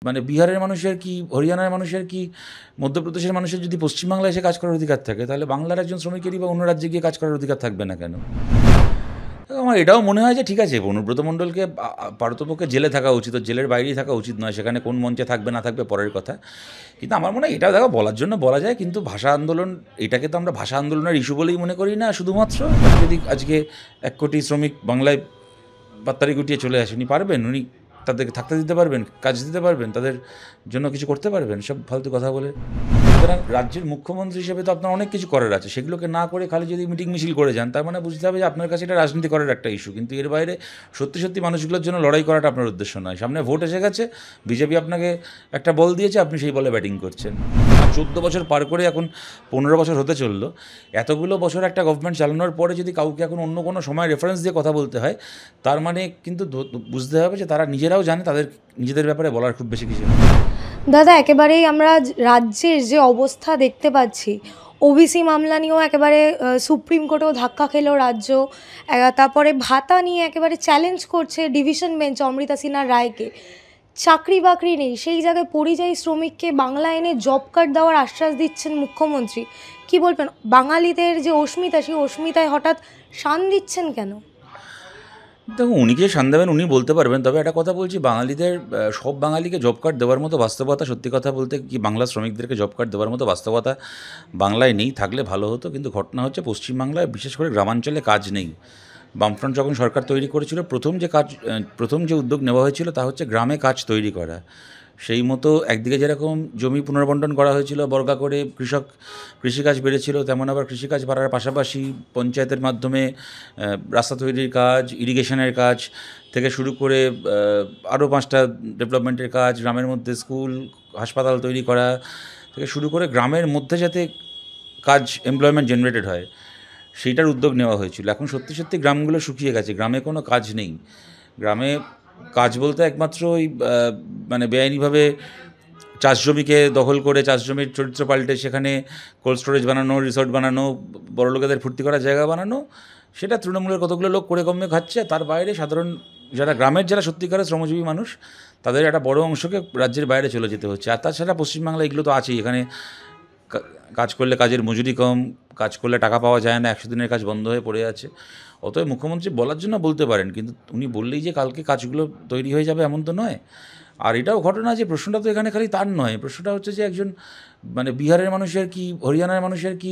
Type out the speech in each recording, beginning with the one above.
মানে বিহারের মানুষের কি, হরিয়ানার মানুষের কি, মধ্যপ্রদেশের মানুষের যদি পশ্চিমবাংলায় এসে কাজ করার অধিকার থাকে, তাহলে বাংলার একজন শ্রমিকেরই বা অন্য রাজ্যে গিয়ে কাজ করার অধিকার থাকবে না কেন? আমার এটাও মনে হয় যে ঠিক আছে, অনুব্রত মণ্ডলকে পারতপক্ষে জেলে থাকা উচিত, জেলের বাইরেই থাকা উচিত নয়। সেখানে কোন মঞ্চে থাকবে না থাকবে পরের কথা। কিন্তু আমার মনে হয় এটাও দেখো বলার জন্য বলা যায়, কিন্তু ভাষা আন্দোলন, এটাকে তো আমরা ভাষা আন্দোলনের ইস্যু বলেই মনে করি না শুধুমাত্র। যদি আজকে 1 কোটি শ্রমিক বাংলায় পাত্তারি গুটিয়ে চলে আসেন, উনি পারবেন? উনি তাদেরকে থাকতে দিতে পারবেন? কাজ দিতে পারবেন? তাদের জন্য কিছু করতে পারবেন? সব ফালতু কথা বলে। সুতরাং রাজ্যের মুখ্যমন্ত্রী হিসেবে তো আপনার অনেক কিছু করার আছে, সেগুলোকে না করে খালি যদি মিটিং মিছিল করে যান, তার মানে বুঝতে হবে যে আপনার কাছে এটা রাজনীতি করার একটা ইস্যু। কিন্তু এর বাইরে সত্যি সত্যি মানুষগুলোর জন্য লড়াই করাটা আপনার উদ্দেশ্য নয়। সামনে ভোট এসে গেছে, বিজেপি আপনাকে একটা বল দিয়েছে, আপনি সেই বলে ব্যাটিং করছেন। 14 বছর পার করে এখন 15 বছর হতে চললো। এতগুলো বছর একটা গভর্নমেন্ট চালানোর পরে যদি কাউকে এখন অন্য কোনো সময় রেফারেন্স দিয়ে কথা বলতে হয়, তার মানে কিন্তু বুঝতে হবে যে তারা নিজেরাও জানে তাদের নিজেদের ব্যাপারে বলার খুব বেশি কিছু নেই। দাদা, একেবারেই আমরা রাজ্যের যে অবস্থা দেখতে পাচ্ছি, ওবিসি মামলা নিয়েও একেবারে সুপ্রিম কোর্টেও ধাক্কা খেলো রাজ্য। তারপরে ভাতা নিয়ে একেবারে চ্যালেঞ্জ করছে ডিভিশন বেঞ্চ অমৃতা সিনহার রায়কে। চাকরি বাকরি নেই, সেই জায়গায় পরিযায়ী শ্রমিককে বাংলা এনে জব কার্ড দেওয়ার আশ্বাস দিচ্ছেন মুখ্যমন্ত্রী। কি বলবেন, বাঙালিদের যে অস্মিতা, সেই অস্মিতায় হঠাৎ শান দিচ্ছেন কেন? দেখুন, উনি যে শান দেবেন উনি বলতে পারবেন, তবে একটা কথা বলছি, বাঙালিদের সব বাঙালিকে জব কার্ড দেওয়ার মতো বাস্তবতা, সত্যি কথা বলতে কি, বাংলার শ্রমিকদেরকে জব কার্ড দেওয়ার মতো বাস্তবতা বাংলায় নেই। থাকলে ভালো হতো, কিন্তু ঘটনা হচ্ছে পশ্চিমবাংলায় বিশেষ করে গ্রামাঞ্চলে কাজ নেই। বামফ্রন্ট যখন সরকার তৈরি করেছিল, প্রথম যে উদ্যোগ নেওয়া হয়েছিল তা হচ্ছে গ্রামে কাজ তৈরি করা। সেই মতো একদিকে যেরকম জমি পুনর্বণ্টন করা হয়েছিল, বর্গা করে কৃষিকাজ বেড়েছিল, তেমন আবার কৃষিকাজ বাড়ার পাশাপাশি পঞ্চায়েতের মাধ্যমে রাস্তা তৈরির কাজ, ইরিগেশনের কাজ থেকে শুরু করে আরও 5টা ডেভেলপমেন্টের কাজ, গ্রামের মধ্যে স্কুল হাসপাতাল তৈরি করা থেকে শুরু করে গ্রামের মধ্যে যাতে কাজ, এমপ্লয়মেন্ট জেনারেটেড হয়, সেইটার উদ্যোগ নেওয়া হয়েছিল। এখন সত্যি সত্যি গ্রামগুলো শুকিয়ে গেছে, গ্রামে কোনো কাজ নেই। গ্রামে কাজ বলতে একমাত্র ওই মানে বেআইনিভাবে চাষ জমিকে দখল করে, চাষ জমির চরিত্র পাল্টে সেখানে কোল্ড স্টোরেজ বানানো, রিসর্ট বানানো, বড় লোকেদের ফুর্তি করার জায়গা বানানো, সেটা তৃণমূলের কতগুলো লোক করে কমে খাচ্ছে। তার বাইরে সাধারণ যারা সত্যিকারের শ্রমজীবী মানুষ, তাদের একটা বড় অংশকে রাজ্যের বাইরে চলে যেতে হচ্ছে। আর তাছাড়া পশ্চিমবাংলা এগুলো তো আছেই। এখানে কাজ করলে কাজের মজুরি কম, কাজ করলে টাকা পাওয়া যায় না, 100 দিনের কাজ বন্ধ হয়ে পড়ে আছে। অতএব মুখ্যমন্ত্রী বলার জন্য বলতে পারেন, কিন্তু উনি বললেই যে কালকে কাজগুলো তৈরি হয়ে যাবে এমন তো নয়। আর এটাও ঘটনা যে প্রশ্নটা তো এখানে খালি তার নয়, প্রশ্নটা হচ্ছে যে একজন মানে বিহারের মানুষের কি, হরিয়ানার মানুষের কি,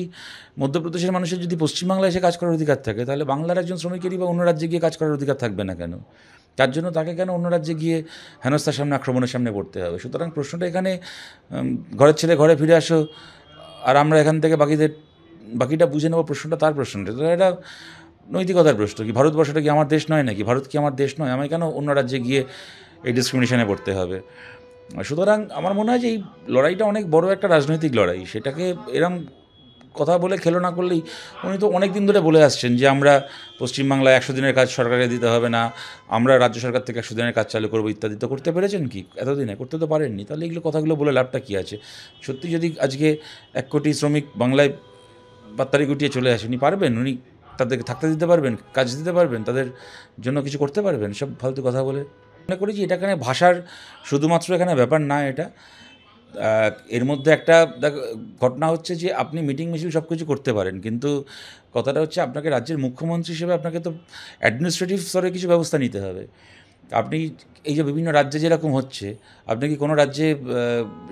মধ্যপ্রদেশের মানুষের যদি পশ্চিমবাংলায় এসে কাজ করার অধিকার থাকে, তাহলে বাংলার একজন শ্রমিকেরই বা অন্য রাজ্যে গিয়ে কাজ করার অধিকার থাকবে না কেন? তার জন্য তাকে কেন অন্য রাজ্যে গিয়ে হেনস্থার সামনে, আক্রমণের সামনে পড়তে হবে? সুতরাং প্রশ্নটা এখানে ঘরের ছেলে ঘরে ফিরে আসো, আর আমরা এখান থেকে বাকিটা বুঝে নেবো, প্রশ্নটা তার প্রশ্নটা তো এটা নৈতিকতার প্রশ্ন। কি ভারতবর্ষটা কি আমার দেশ নয় নাকি? ভারত কি আমার দেশ নয়? আমি কেন অন্য রাজ্যে গিয়ে এই ডিসক্রিমিনেশনে পড়তে হবে? সুতরাং আমার মনে হয় যে এই লড়াইটা অনেক বড় একটা রাজনৈতিক লড়াই। সেটাকে এরম কথা বলে খেলো না করলেই, উনি তো অনেক দিন ধরে বলে আসছেন যে আমরা পশ্চিমবাংলায় 100 দিনের কাজ সরকারকে দিতে হবে না, আমরা রাজ্য সরকার থেকে 100 দিনের কাজ চালু করবো ইত্যাদি। তো করতে পেরেছেন কি এতদিনে? করতে তো পারেননি। তাহলে এগুলো কথাগুলো বলে লাভটা কী আছে? সত্যি যদি আজকে 1 কোটি শ্রমিক বাংলায় পাত্তারি গুটিয়ে চলে আসেন, উনি পারবেন? উনি তাদেরকে থাকতে দিতে পারবেন? কাজ দিতে পারবেন? তাদের জন্য কিছু করতে পারবেন? সব ফালতু কথা বলে। মনে করি যে এটা এখানে ভাষার শুধুমাত্র এখানে ব্যাপার না এটা। এর মধ্যে একটা ঘটনা হচ্ছে যে আপনি মিটিং মিছিল সব কিছু করতে পারেন, কিন্তু কথাটা হচ্ছে আপনাকে রাজ্যের মুখ্যমন্ত্রী হিসেবে আপনাকে তো অ্যাডমিনিস্ট্রেটিভ স্তরে কিছু ব্যবস্থা নিতে হবে। আপনি এই যে বিভিন্ন রাজ্যে যেরকম হচ্ছে, আপনি কি কোনো রাজ্যে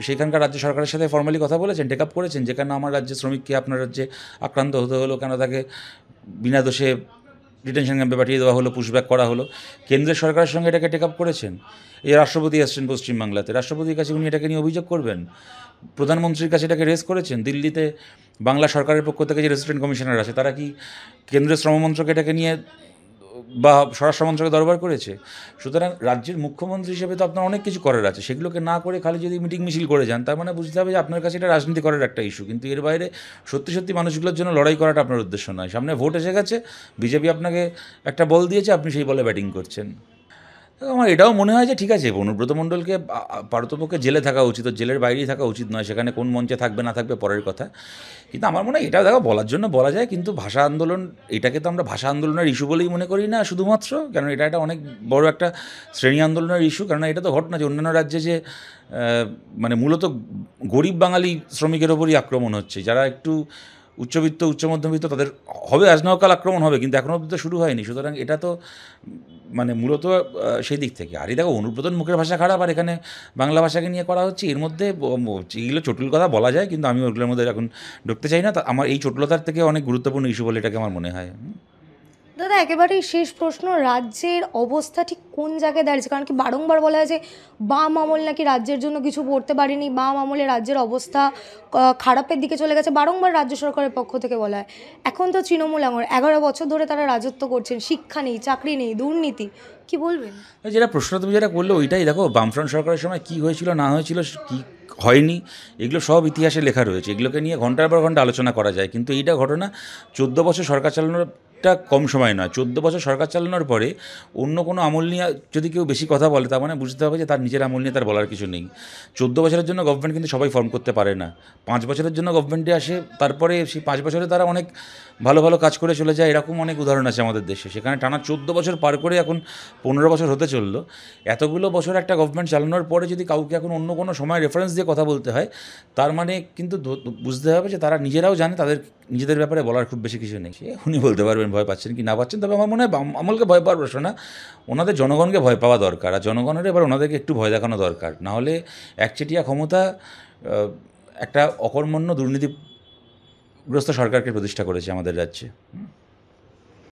সেখানকার রাজ্য সরকারের সাথে ফর্মালি কথা বলেছেন, টেক আপ করেছেন যে কেন আমার রাজ্যের শ্রমিককে আপনার রাজ্যে আক্রান্ত হতে হলো, কেন তাকে বিনা দোষে ডিটেনশন ক্যাম্পে পাঠিয়ে দেওয়া হলো, পুশব্যাক করা হলো? কেন্দ্রের সরকারের সঙ্গে এটাকে টেক আপ করেছেন? এই যে রাষ্ট্রপতি আসছেন পশ্চিমবাংলাতে, রাষ্ট্রপতির কাছে উনি এটাকে নিয়ে অভিযোগ করবেন? প্রধানমন্ত্রীর কাছে এটাকে রেজ করেছেন? দিল্লিতে বাংলা সরকারের পক্ষ থেকে যে রেসিডেন্ট কমিশনার আছে, তারা কি কেন্দ্রের শ্রমমন্ত্রক এটাকে নিয়ে বা স্বরাষ্ট্রমন্ত্রকে দরবার করেছে? সুতরাং রাজ্যের মুখ্যমন্ত্রী হিসেবে তো আপনার অনেক কিছু করার আছে, সেগুলোকে না করে খালি যদি মিটিং মিছিল করে যান, তার মানে বুঝতে হবে যে আপনার কাছে এটা রাজনীতি করার একটা ইস্যু। কিন্তু এর বাইরে সত্যি সত্যি মানুষগুলোর জন্য লড়াই করাটা আপনার উদ্দেশ্য নয়। সামনে ভোট এসে গেছে, বিজেপি আপনাকে একটা বল দিয়েছে, আপনি সেই বলে ব্যাটিং করছেন। আমার এটাও মনে হয় যে ঠিক আছে, অনুব্রত মণ্ডলকে পারতপক্ষে জেলে থাকা উচিত, ওর জেলের বাইরেই থাকা উচিত নয়, সেখানে কোন মঞ্চে থাকবে না থাকবে পরের কথা। কিন্তু আমার মনে হয় এটা দেখো বলার জন্য বলা যায়, কিন্তু ভাষা আন্দোলন এটাকে তো আমরা ভাষা আন্দোলনের ইস্যু বলেই মনে করি না শুধুমাত্র, কারণ এটা একটা অনেক বড় একটা শ্রেণী আন্দোলনের ইস্যু। কারণ এটা তো ঘটনা যে অন্যান্য রাজ্যে যে মানে মূলত গরিব বাঙালি শ্রমিকের ওপরই আক্রমণ হচ্ছে, যারা একটু উচ্চবিত্ত উচ্চ মধ্যবিত্ত তাদের হবে আজ নাও কাল আক্রমণ হবে, কিন্তু এখনও অব্দি তো শুরু হয়নি। সুতরাং এটা তো মানে মূলত সেই দিক থেকে। আর এই দেখো অনুব্রতর মুখের ভাষা খারাপ, আর এখানে বাংলা ভাষাকে নিয়ে করা হচ্ছে, এর মধ্যে এগুলো চটুল কথা বলা যায়, কিন্তু আমি ওগুলোর মধ্যে এখন ঢুকতে চাই না। আমার এই চটুলতার থেকে অনেক গুরুত্বপূর্ণ ইস্যু বলে এটাকে আমার মনে হয়। দাদা একেবারেই শেষ প্রশ্ন, রাজ্যের অবস্থা ঠিক কোন জায়গায় দাঁড়িয়েছে? কারণ কি বারংবার বলা হয় যে বাম আমল নাকি রাজ্যের জন্য কিছু করতে পারেনি, বাম আমলে রাজ্যের অবস্থা খারাপের দিকে চলে গেছে, বারংবার রাজ্য সরকারের পক্ষ থেকে বলা হয়। এখন তো তৃণমূল আমল, 11 বছর ধরে তারা রাজত্ব করছেন, শিক্ষা নেই, চাকরি নেই, দুর্নীতি, কি বলবেন? যেটা প্রশ্ন তুমি যেটা করলে ওইটাই দেখো, বামফ্রন্ট সরকারের সময় কী হয়েছিল না হয়েছিল, কী হয়নি, এগুলো সব ইতিহাসে লেখা রয়েছে, এগুলোকে নিয়ে ঘন্টার পর ঘন্টা আলোচনা করা যায়। কিন্তু এইটা ঘটনা 14 বছর সরকার চালানোরটা কম সময় নয়। 14 বছর সরকার চালানোর পরে অন্য কোনো আমল নিয়ে যদি কেউ বেশি কথা বলে, তার মানে বুঝতে হবে যে তার নিজের আমল নিয়ে তার বলার কিছু নেই। 14 বছরের জন্য গভর্নমেন্ট কিন্তু সবাই ফর্ম করতে পারে না। 5 বছরের জন্য গভর্নমেন্টে আসে, তারপরে সেই 5 বছরে তারা অনেক ভালো ভালো কাজ করে চলে যায়, এরকম অনেক উদাহরণ আছে আমাদের দেশে। সেখানে টানা 14 বছর পার করে এখন 15 বছর হতে চললো। এতগুলো বছর একটা গভর্নমেন্ট চালানোর পরে যদি কাউকে এখন অন্য কোনো সময় রেফারেন্স দিয়ে কথা বলতে হয়, তার মানে কিন্তু বুঝতে হবে যে তারা নিজেরাও জানে তাদের নিজেদের ব্যাপারে বলার খুব বেশি কিছু নেই। সে উনি বলতে পারবেন ভয় পাচ্ছেন কি না পাচ্ছেন, তবে আমার মনে হয় আমলকে ভয় পাওয়ার প্রশ্ন না, ওনাদের জনগণকে ভয় পাওয়া দরকার। আর জনগণের এবার ওনাদেরকে একটু ভয় দেখানো দরকার, নাহলে একচেটিয়া ক্ষমতা একটা অকর্মণ্য দুর্নীতিগ্রস্ত সরকারকে প্রতিষ্ঠা করেছে আমাদের রাজ্যে।